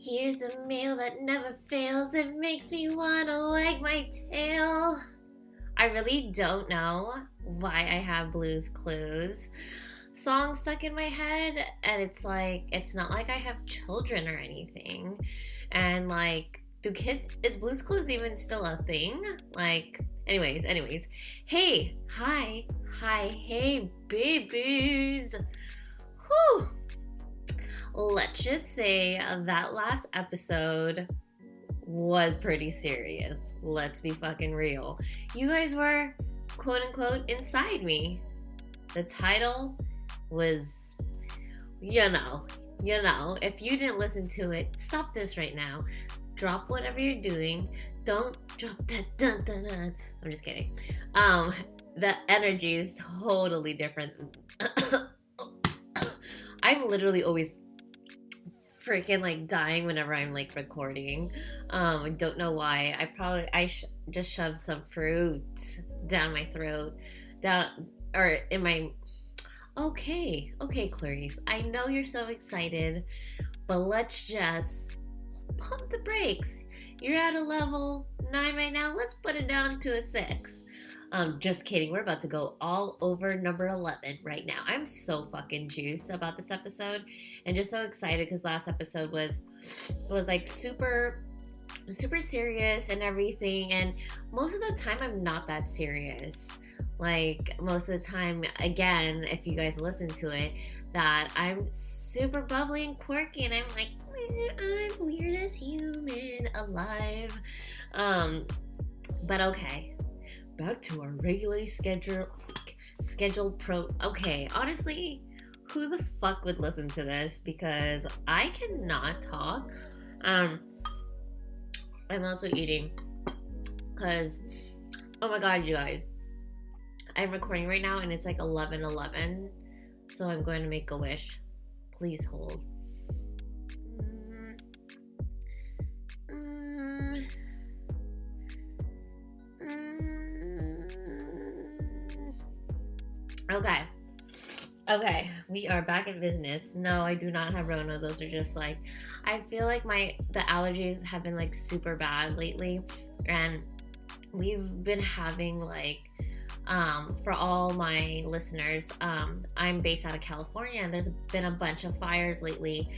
Here's a meal that never fails. It makes me wanna wag my tail. I really don't know why I have Blue's Clues songs stuck in my head, and it's not like I have children or anything. And like, do kids, is Blue's Clues even still a thing? Like, anyways. Hey, hey, babies. Whew. Let's just say that last episode was pretty serious. Let's be fucking real. You guys were, quote unquote, inside me. The title was, if you didn't listen to it, stop this right now. Drop whatever you're doing. Don't drop that dun dun dun. I'm just kidding. The energy is totally different. I'm literally always freaking like dying whenever I'm like recording. I don't know why. I just shoved some fruit down my throat, or in my. Okay, Clarice. I know you're so excited, but let's just pump the brakes. You're at a level 9 right now. Let's put it down to a 6. Just kidding. We're about to go all over number 11 right now. I'm so fucking juiced about this episode and just so excited because last episode was like super serious and everything. And most of the time I'm not that serious. Like most of the time, again, if you guys listen to it, that I'm super bubbly and quirky and I'm like, I'm weirdest human alive. But okay. Back to our regularly scheduled Okay, honestly, who the fuck would listen to this? Because I cannot talk. I'm also eating because, oh my god, you guys, I'm recording right now and it's like 11:11, so I'm going to make a wish. Please hold. Okay, we are back in business. No, I do not have Rona. Those are just like, I feel like the allergies have been like super bad lately, and we've been having like, for all my listeners, I'm based out of California, and there's been a bunch of fires lately,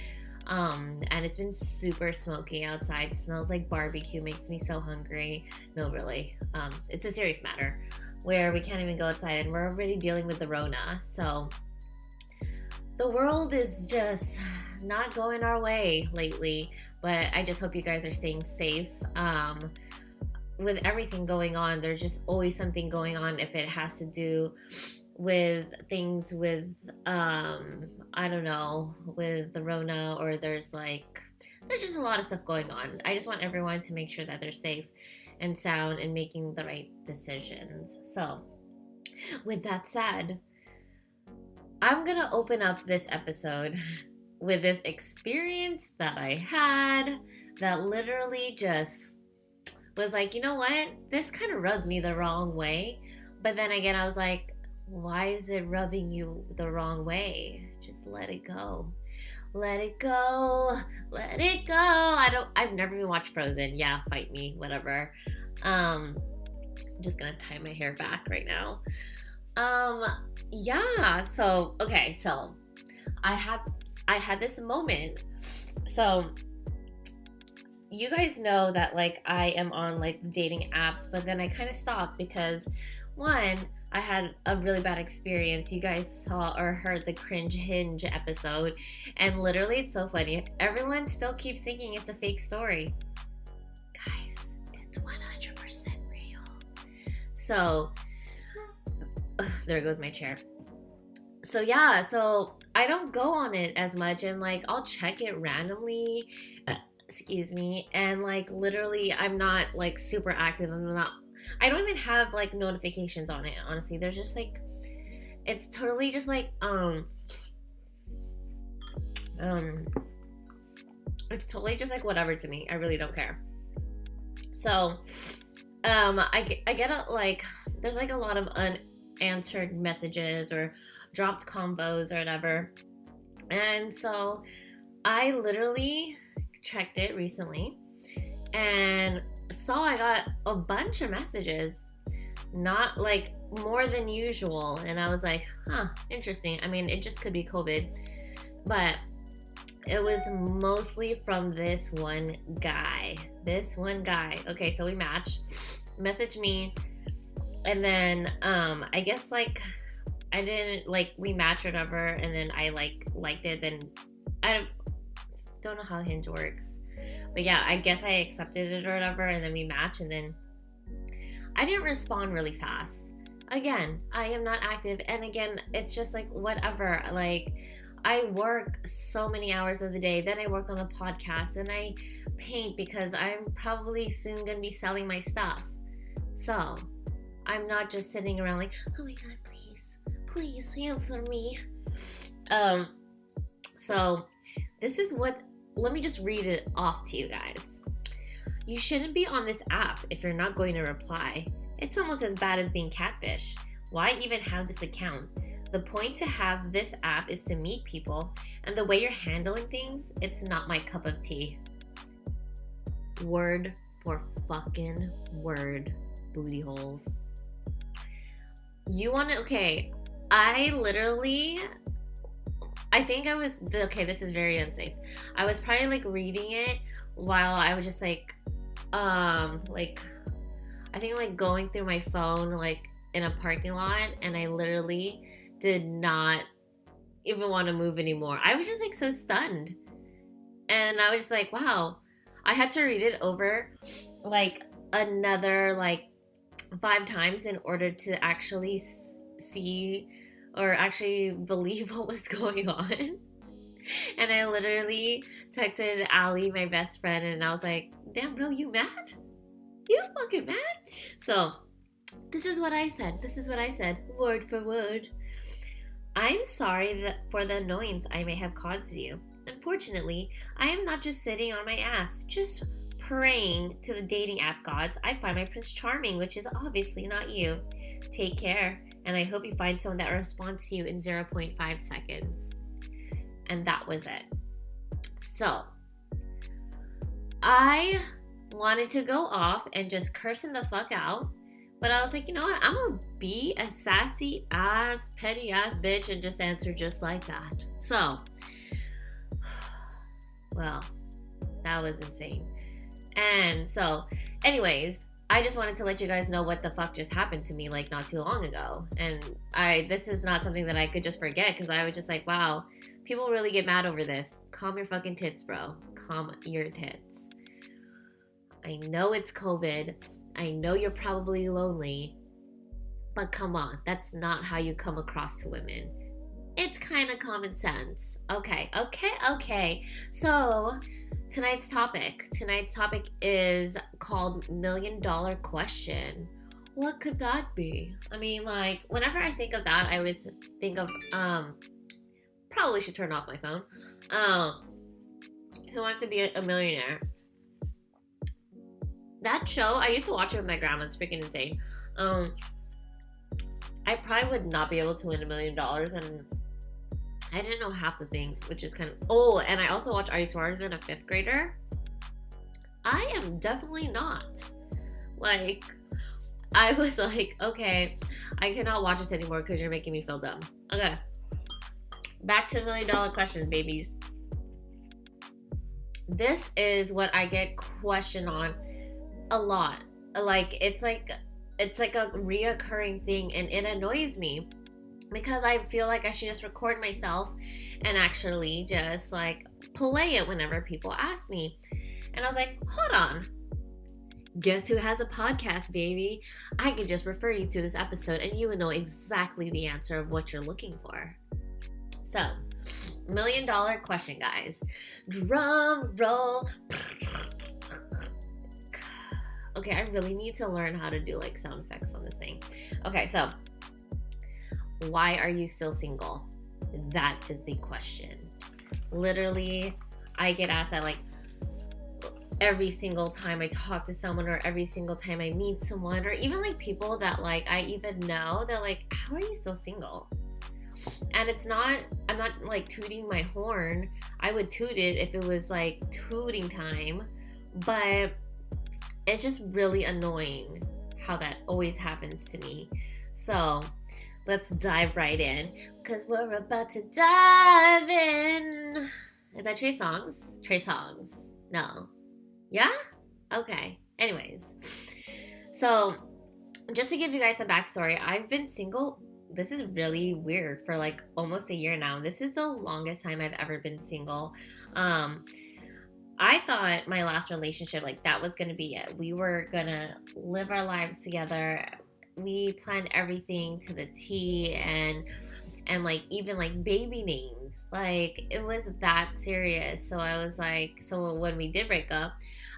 and it's been super smoky outside. It smells like barbecue, makes me so hungry. No, really, it's a serious matter where we can't even go outside, and we're already dealing with the Rona. So the world is just not going our way lately, but I just hope you guys are staying safe. With everything going on, there's just always something going on. If it has to do with things with, I don't know, with the Rona, or there's just a lot of stuff going on. I just want everyone to make sure that they're safe and sound and making the right decisions. So, with that said, I'm gonna open up this episode with this experience that I had that literally just was like, you know what? This kind of rubbed me the wrong way. But then again, I was like, why is it rubbing you the wrong way? Just let it go. Let it go. Let it go. I've never even watched Frozen. Yeah, fight me, whatever. I'm just gonna tie my hair back right now. Yeah, so I had this moment. So you guys know that like I am on like dating apps, but then I kind of stopped because one, I had a really bad experience. You guys saw or heard the cringe hinge episode, and literally it's so funny. Everyone still keeps thinking it's a fake story. Guys, it's 100% real. So there goes my chair. So yeah, so I don't go on it as much, and like I'll check it randomly, excuse me, and like literally I'm not like super active. I don't even have like notifications on it, honestly. There's just like, it's totally just like it's totally just like whatever to me. I really don't care. So I get a, like, there's like a lot of unanswered messages or dropped combos or whatever, and so I literally checked it recently and saw I got a bunch of messages, not like more than usual. And I was like, interesting. I mean, it just could be COVID, but it was mostly from this one guy. Okay, so we matched, messaged me, and then I guess like I didn't like, we matched or whatever, and then I liked it. Then I don't know how Hinge works, but yeah, I guess I accepted it or whatever, and then we matched, and then I didn't respond really fast. Again, I am not active, and again, it's just like whatever. Like, I work so many hours of the day, then I work on the podcast, and I paint because I'm probably soon gonna be selling my stuff. So I'm not just sitting around like, oh my god, please answer me. So this is what, let me just read it off to you guys. You shouldn't be on this app if you're not going to reply. It's almost as bad as being catfish. Why even have this account? The point to have this app is to meet people, and the way you're handling things, it's not my cup of tea. Word for fucking word, booty holes. You want to, okay, I think I was, okay, this is very unsafe. I was probably like reading it while I was just like I think like going through my phone like in a parking lot, and I literally did not even want to move anymore. I was just like so stunned, and I was just like, wow. I had to read it over like another like 5 times in order to actually see or actually believe what was going on. And I literally texted Allie, my best friend, and I was like, damn bro, you mad? You fucking mad? So this is what I said, word for word. I'm sorry for the annoyance I may have caused you. Unfortunately, I am not just sitting on my ass, just praying to the dating app gods I find my Prince Charming, which is obviously not you. Take care, and I hope you find someone that responds to you in 0.5 seconds. And that was it. So, I wanted to go off and just curse him the fuck out, but I was like, you know what? I'm gonna be a sassy ass, petty ass bitch and just answer just like that. So, well, that was insane. And so, anyways, I just wanted to let you guys know what the fuck just happened to me like not too long ago. And this is not something that I could just forget, because I was just like, wow, people really get mad over this. Calm your fucking tits, bro. Calm your tits. I know it's COVID. I know you're probably lonely. But come on, that's not how you come across to women. It's kind of common sense. Okay. So, tonight's topic is called $1 Million Question. What could that be? I mean, like, whenever I think of that, I always think of, probably should turn off my phone. Who Wants to Be a Millionaire? That show, I used to watch it with my grandma. It's freaking insane. I probably would not be able to win $1 million, and I didn't know half the things, which is kind of... Oh, and I also watch Are You Smarter Than a Fifth Grader? I am definitely not. Like, I was like, okay, I cannot watch this anymore because you're making me feel dumb. Okay. Back to $1 Million Questions, babies. This is what I get questioned on a lot. Like, it's like a reoccurring thing, and it annoys me. Because I feel like I should just record myself and actually just like play it whenever people ask me. And I was like, hold on. Guess who has a podcast, baby? I could just refer you to this episode and you would know exactly the answer of what you're looking for. So, $1 Million Question, guys. Drum roll. Okay, I really need to learn how to do like sound effects on this thing. Okay, so why are you still single? That is the question. Literally, I get asked that like every single time I talk to someone, or every single time I meet someone, or even like people that like I even know, they're like, how are you still single? And I'm not like tooting my horn. I would toot it if it was like tooting time, but it's just really annoying how that always happens to me. So let's dive right in, because we're about to dive in. Is that Trey Songz? Trey Songz. No. Yeah? Okay. Anyways. So, just to give you guys some backstory, I've been single. This is really weird, for like almost a year now. This is the longest time I've ever been single. I thought my last relationship, like, that was gonna be it. We were gonna live our lives together. We planned everything to the T, and like even like baby names. Like, it was that serious. So I was like, so when we did break up,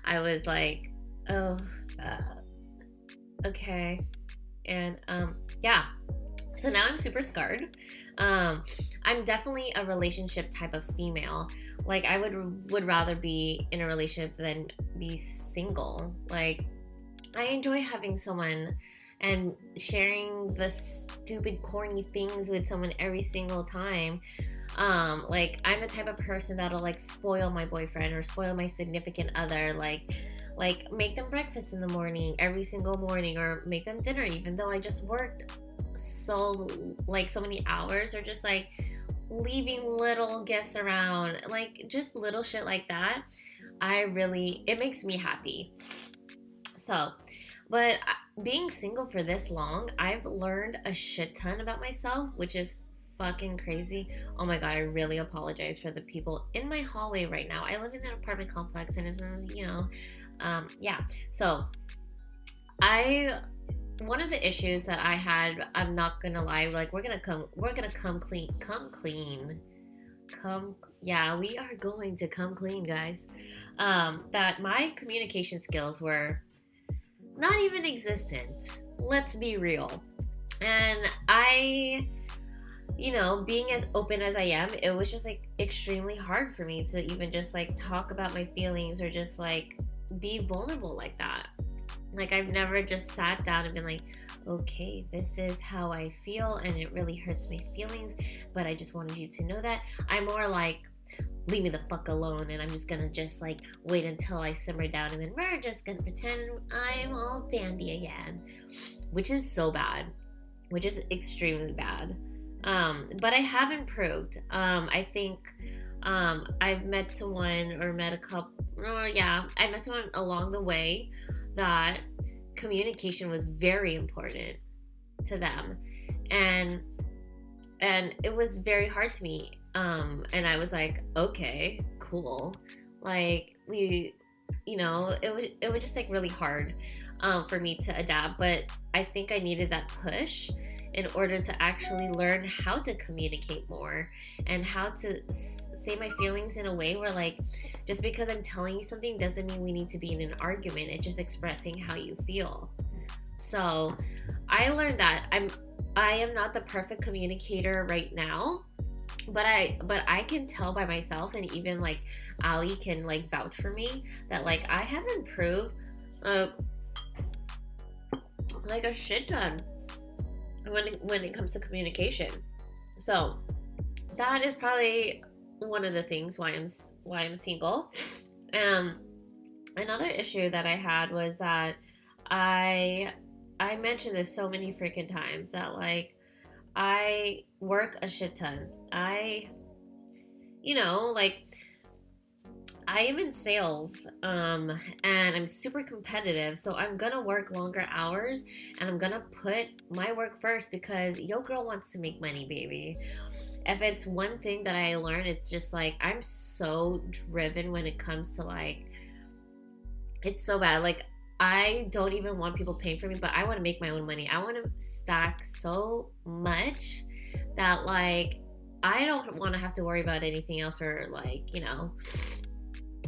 I was like, oh, okay. And yeah. So now I'm super scarred. I'm definitely a relationship type of female. Like, I would rather be in a relationship than be single. Like, I enjoy having someone and sharing the stupid, corny things with someone every single time. Like, I'm the type of person that'll like spoil my boyfriend or spoil my significant other. Like make them breakfast in the morning, every single morning, or make them dinner, even though I just worked so many hours, or just like leaving little gifts around, like just little shit like that. It makes me happy. So, but being single for this long, I've learned a shit ton about myself, which is fucking crazy. Oh my god, I really apologize for the people in my hallway right now. I live in an apartment complex, and it's, yeah. So one of the issues that I had, I'm not gonna lie, like, we're gonna come clean, yeah, we are going to come clean, guys. That my communication skills were not even existent. Let's be real. And I, being as open as I am, it was just like extremely hard for me to even just like talk about my feelings, or just like be vulnerable like that. Like, I've never just sat down and been like, okay, this is how I feel, and it really hurts my feelings, but I just wanted you to know that. I'm more like, leave me the fuck alone, and I'm just gonna just like wait until I simmer down, and then we're just gonna pretend I'm all dandy again, which is so bad, which is extremely bad. But I have improved. I think I've met someone, or met a couple, I met someone along the way that communication was very important to them, and it was very hard to me, and I was like, okay, cool. Like, it was just like really hard for me to adapt, but I think I needed that push in order to actually learn how to communicate more, and how to say my feelings in a way where, like, just because I'm telling you something doesn't mean we need to be in an argument. It's just expressing how you feel. So I learned that I am not the perfect communicator right now, but I can tell by myself, and even like Ali can like vouch for me, that like I have improved like a shit ton when it comes to communication. So that is probably one of the things why I'm single. Another issue that I had was that I mentioned this so many freaking times, that like I work a shit ton. I am in sales, and I'm super competitive, so I'm gonna work longer hours, and I'm gonna put my work first, because yo girl wants to make money, baby. If it's one thing that I learned, it's just like, I'm so driven when it comes to like, it's so bad. Like, I don't even want people paying for me, but I want to make my own money. I want to stack so much that like, I don't want to have to worry about anything else, or like,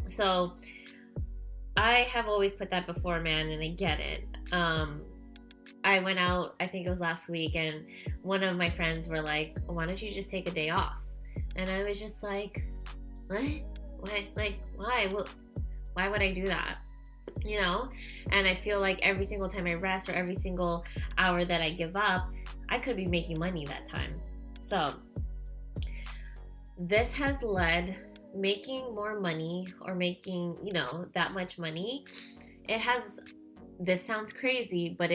so I have always put that before, man, and I get it. I went out, I think it was last week, and one of my friends were like, why don't you just take a day off? And I was just like, what? Like, why? Why would I do that? And I feel like every single time I rest, or every single hour that I give up, I could be making money that time. So this has led making more money or making, that much money. It has, this sounds crazy, but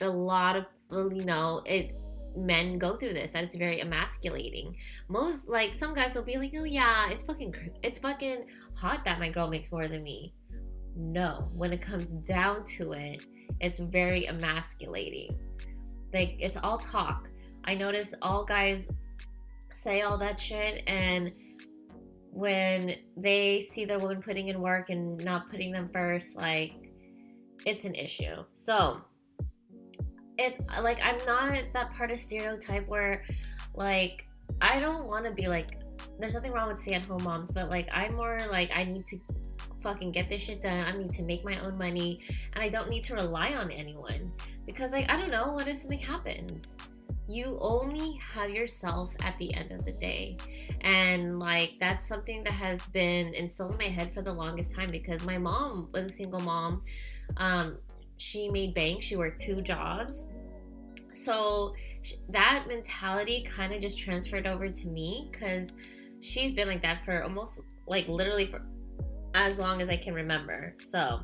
a lot of, it, men go through this, and it's very emasculating. Most, like, some guys will be like, oh yeah, it's fucking hot that my girl makes more than me. No, when it comes down to it, it's very emasculating. Like, it's all talk. I notice all guys say all that shit, and when they see their woman putting in work and not putting them first, like, it's an issue. So it, like, I'm not that part of stereotype where, like, I don't want to be like, there's nothing wrong with stay-at-home moms, but, like, I'm more like, I need to fucking get this shit done. I need to make my own money, and I don't need to rely on anyone, because, like, I don't know, what if something happens? You only have yourself at the end of the day. And, like, that's something that has been instilled in my head for the longest time, because my mom was a single mom. She made bank. She worked 2 jobs. So that mentality kind of just transferred over to me, because she's been like that for almost, like, literally for as long as I can remember. So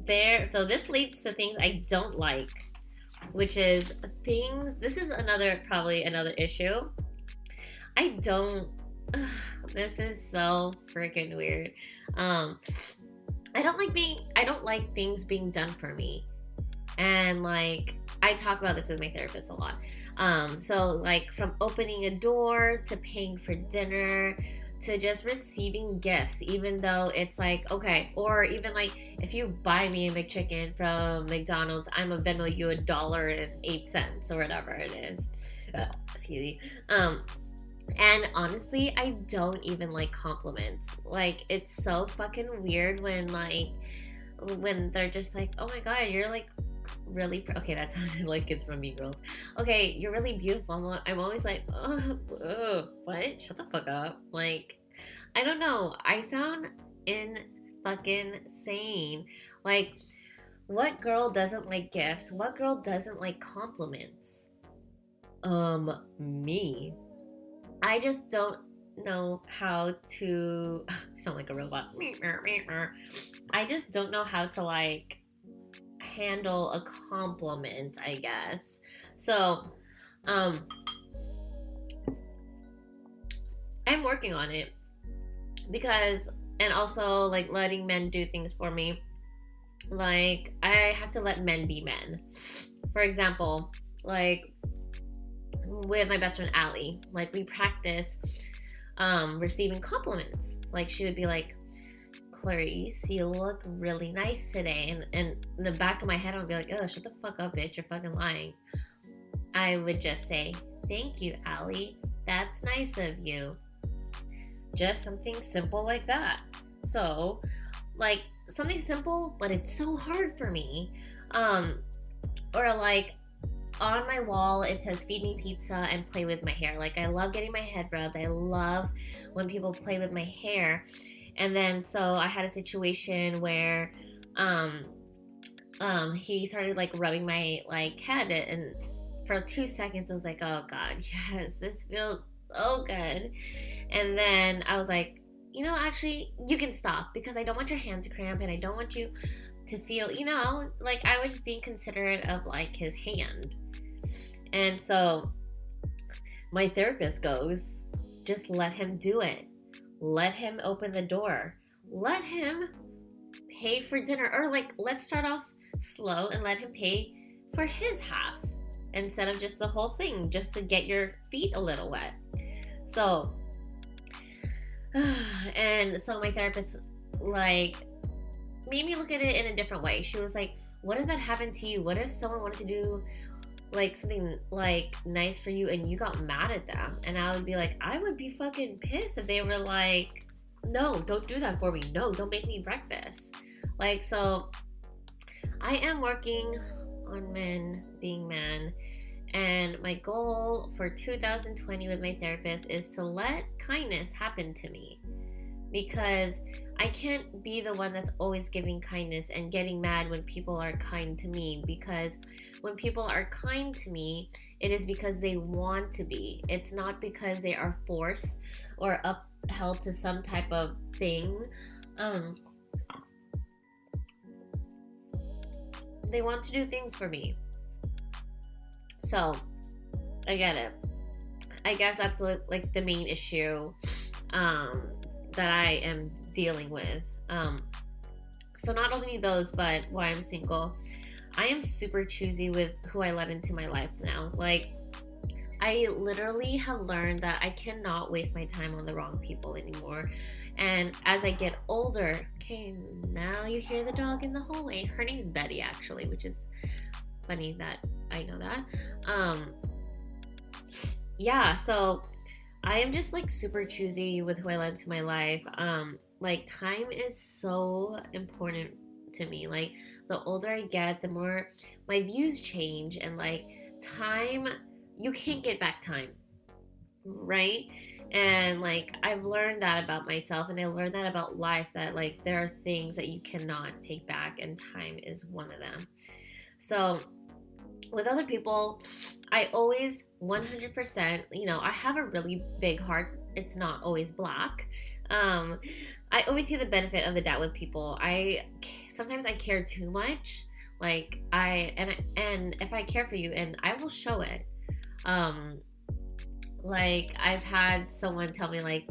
so this leads to things I don't like, which is things, this is probably another issue. I don't, this is so freaking weird. I don't like things being done for me. And, like, I talk about this with my therapist a lot. So, like, from opening a door to paying for dinner to just receiving gifts, even though it's like, okay, or even, like, if you buy me a McChicken from McDonald's, I'm a Venmo you $1.08 or whatever it is. Excuse me. And honestly, I don't even like compliments. Like, it's so fucking weird when they're just like, oh my god, you're, like, really okay, that sounded like it's from Mean Girls. Okay, you're really beautiful. I'm always like, what? Shut the fuck up. Like, I don't know. I sound fucking sane. Like, what girl doesn't like gifts? What girl doesn't like compliments? Me. I just don't know how to I sound like a robot. I just don't know how to, like, handle a compliment, I guess. So I'm working on it, because, and also, like, letting men do things for me. Like, I have to let men be men. For example, like, with my best friend Allie, like, we practice receiving compliments. Like, she would be like, Clarice, you look really nice today. And in the back of my head, I would be like, oh, shut the fuck up, bitch, you're fucking lying. I would just say, thank you, Allie. That's nice of you. Just something simple like that. So, like, something simple, but it's so hard for me. Or, like, on my wall, it says feed me pizza and play with my hair. Like, I love getting my head rubbed. I love when people play with my hair. And then, so I had a situation where he started, like, rubbing my, like, head, and for 2 seconds I was like, oh god, yes, this feels so good. And then I was like, actually, you can stop, because I don't want your hand to cramp, and I don't want you to feel, like, I was just being considerate of, like, his hand. And so my therapist goes, just let him do it. Let him open the door. Let him pay for dinner. Or, like, let's start off slow and let him pay for his half instead of just the whole thing, just to get your feet a little wet. So, and so my therapist, like, made me look at it in a different way. She was like, what if that happened to you? What if someone wanted to do, like, something, like, nice for you and you got mad at them? And I would be like, I would be fucking pissed if they were like, no, don't do that for me. No, don't make me breakfast. Like, so I am working on men being men, and my goal for 2020 with my therapist is to let kindness happen to me, because I can't be the one that's always giving kindness and getting mad when people are kind to me, because when people are kind to me, it is because they want to be. It's not because they are forced or upheld to some type of thing. They want to do things for me. So, I get it. I guess that's like the main issue that I am dealing with. So not only those, but why I'm single, I am super choosy with who I let into my life now. Like, I literally have learned that I cannot waste my time on the wrong people anymore. And as I get older, okay, now you hear the dog in the hallway. Her name's Betty, actually, which is funny that I know that. Yeah, so I am just like super choosy with who I let into my life. Like, time is so important to me. Like, the older I get, the more my views change, and like, time, you can't get back time, right? And like, I've learned that about myself, and I learned that about life, that like, there are things that you cannot take back, and time is one of them. So with other people, I always 100%, I have a really big heart. It's not always black. I always see the benefit of the doubt with people. Sometimes I care too much. Like, and if I care for you, and I will show it. Like, I've had someone tell me, like,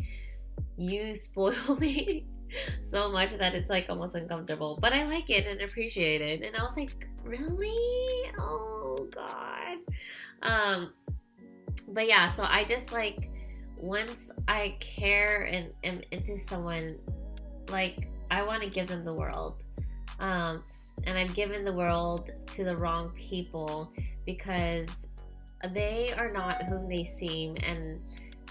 you spoil me so much that it's like almost uncomfortable, but I like it and appreciate it. And I was like, really? Oh God. But yeah, so I just like, once I care and am into someone, like, I want to give them the world. And I've given the world to the wrong people because they are not whom they seem. And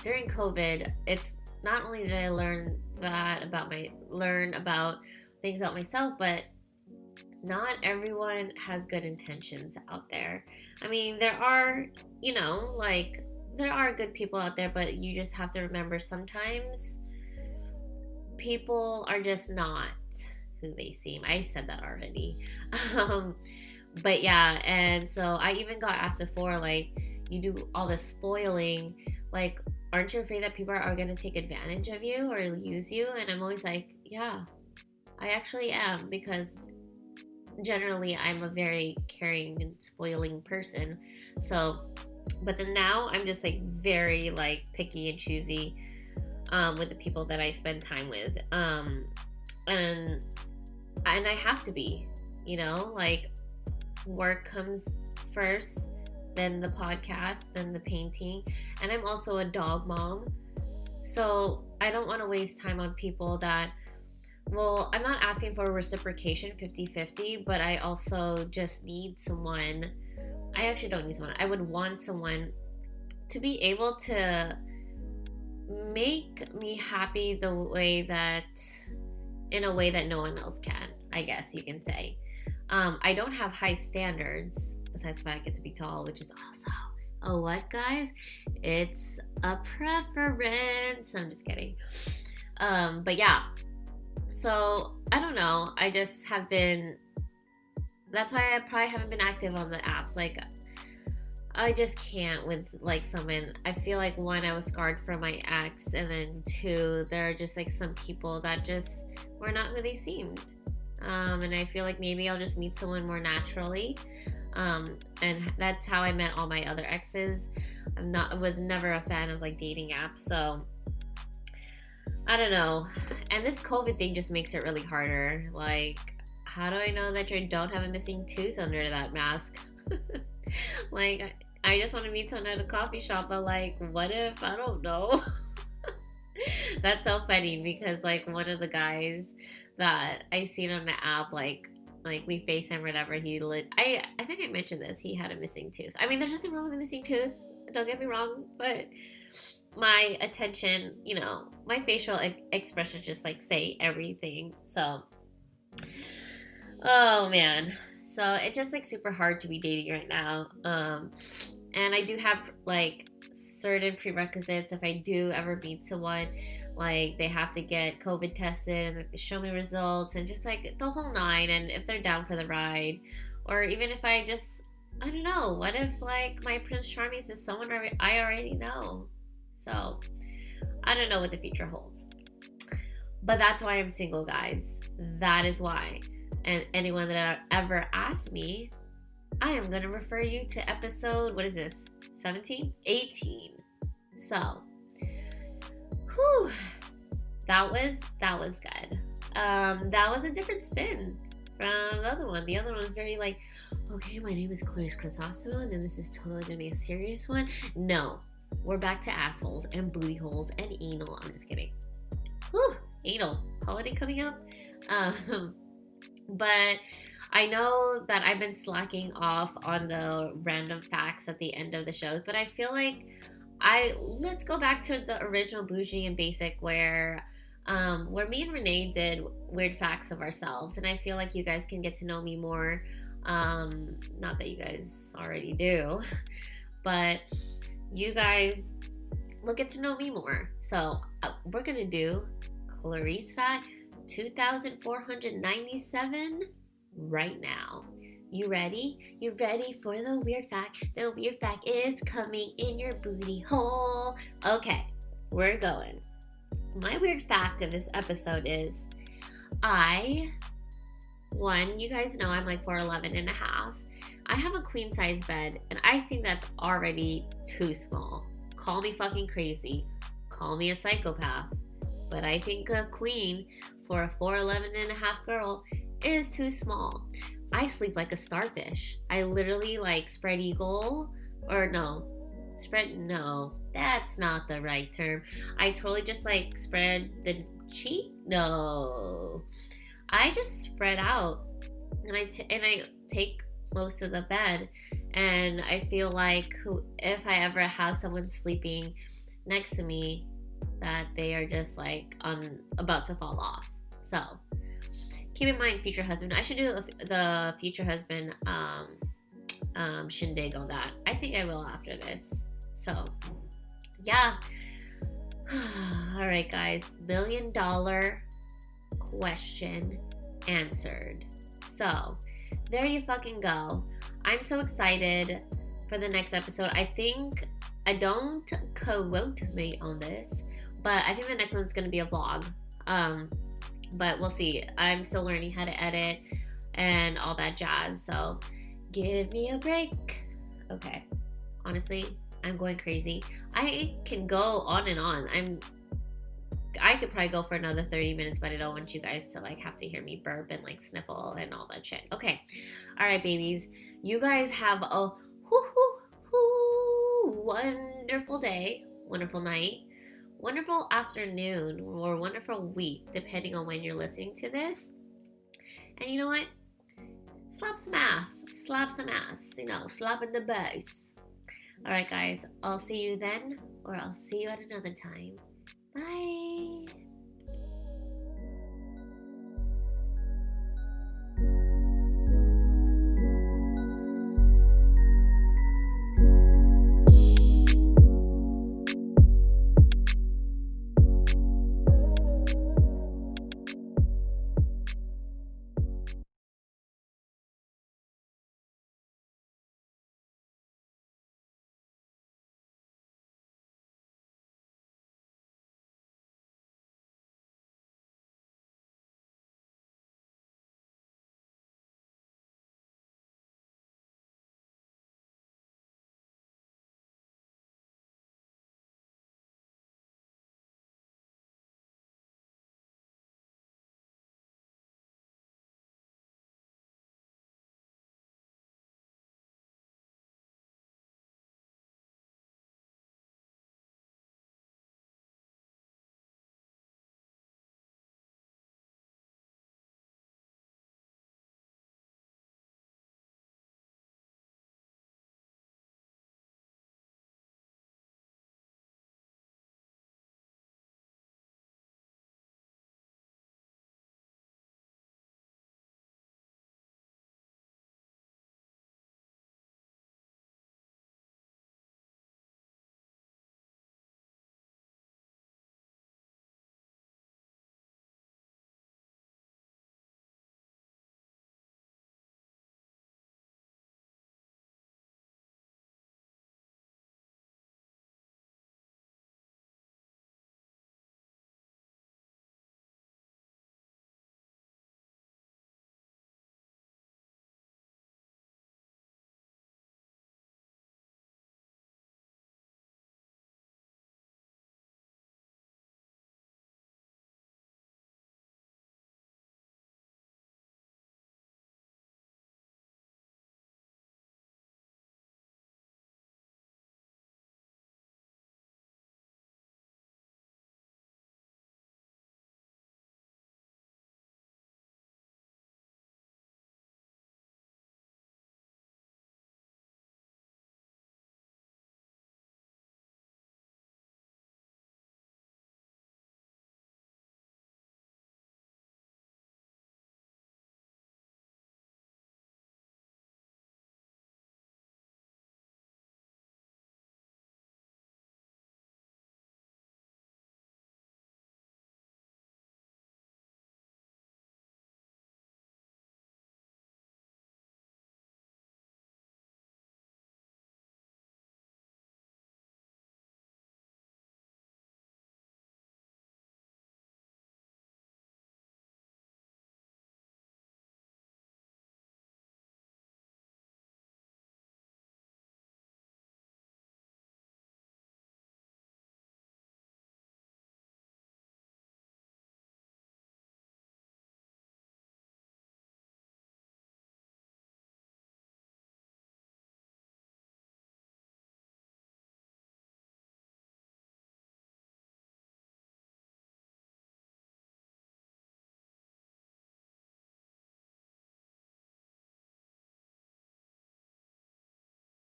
during COVID, it's not only did I learn about things about myself, but not everyone has good intentions out there. I mean, there are, there are good people out there, but you just have to remember, sometimes people are just not who they seem. I said that already. But yeah, and so I even got asked before, like, you do all this spoiling, like, aren't you afraid that people are going to take advantage of you or use you? And I'm always like, yeah, I actually am, because generally I'm a very caring and spoiling person. So, but then now I'm just like very like picky and choosy with the people that I spend time with. And I have to be, like, work comes first, then the podcast, then the painting. And I'm also a dog mom. So I don't want to waste time on people that, well, I'm not asking for reciprocation 50-50, but I also just need someone. I actually don't need someone. I would want someone to be able to make me happy in a way that no one else can, I guess you can say. I don't have high standards, besides the fact I get to be tall, which is also, what, guys? It's a preference. I'm just kidding. But yeah. So, I don't know. I just have been... That's why I probably haven't been active on the apps. Like, I just can't with, like, someone... I feel like, one, I was scarred from my ex. And then, two, there are just, like, some people that just were not who they seemed. And I feel like maybe I'll just meet someone more naturally. And that's how I met all my other exes. I was never a fan of, like, dating apps. So... I don't know. And this COVID thing just makes it really harder. Like, how do I know that you don't have a missing tooth under that mask? Like, I just want to meet someone at a coffee shop, but like, what if, I don't know. That's so funny because like one of the guys that I seen on the app, like we FaceTime or whatever, I think I mentioned this, he had a missing tooth. I mean, there's nothing wrong with a missing tooth, don't get me wrong, but my attention, my facial expressions just like say everything. So, oh man. So it's just like super hard to be dating right now. And I do have like certain prerequisites if I do ever meet someone. Like they have to get COVID tested and like, they show me results and just like the whole nine. And if they're down for the ride, or even if I don't know, what if like my Prince Charming is someone I already know? So I don't know what the future holds. But that's why I'm single, guys. That is why. And anyone that ever asked me, I am going to refer you to episode, what is this? 17? 18. So, whew, that was good. That was a different spin from the other one. The other one was very like, okay, my name is Clarice Crisostomo, and then this is totally going to be a serious one. No, we're back to assholes and booty holes and anal. I'm just kidding. Whew, anal. Holiday coming up. But I know that I've been slacking off on the random facts at the end of the shows, but I feel like let's go back to the original Bougie and Basic where me and Renee did weird facts of ourselves, and I feel like you guys can get to know me more. Not that you guys already do, but you guys will get to know me more. So we're gonna do Clarice fact 2,497 right now. You ready? You ready for the weird fact? The weird fact is coming in your booty hole. Okay, we're going. My weird fact of this episode is you guys know I'm like 4'11 and a half. I have a queen size bed, and I think that's already too small. Call me fucking crazy. Call me a psychopath. But I think a queen for a 4'11 and a half girl is too small. I sleep like a starfish. I literally like spread eagle, no, that's not the right term. I totally just like spread the cheek. No, I just spread out, and I take most of the bed, and I feel like if I ever have someone sleeping next to me, that they are just like about to fall off. So keep in mind, future husband. I should do the future husband shindig on that. I think I will after this. So yeah. All right, guys. $1 million question answered. So there you fucking go. I'm so excited for the next episode. I don't quote me on this, but I think the next one's going to be a vlog. But we'll see. I'm still learning how to edit and all that jazz. So give me a break. Okay. Honestly, I'm going crazy. I can go on and on. I could probably go for another 30 minutes, but I don't want you guys to like have to hear me burp and like sniffle and all that shit. Okay. All right, babies. You guys have a wonderful day, wonderful night, wonderful afternoon, or wonderful week, depending on when you're listening to this. And you know what? Slap some ass. Slap some ass. Slap in the bass. All right, guys. I'll see you then, or I'll see you at another time. Bye.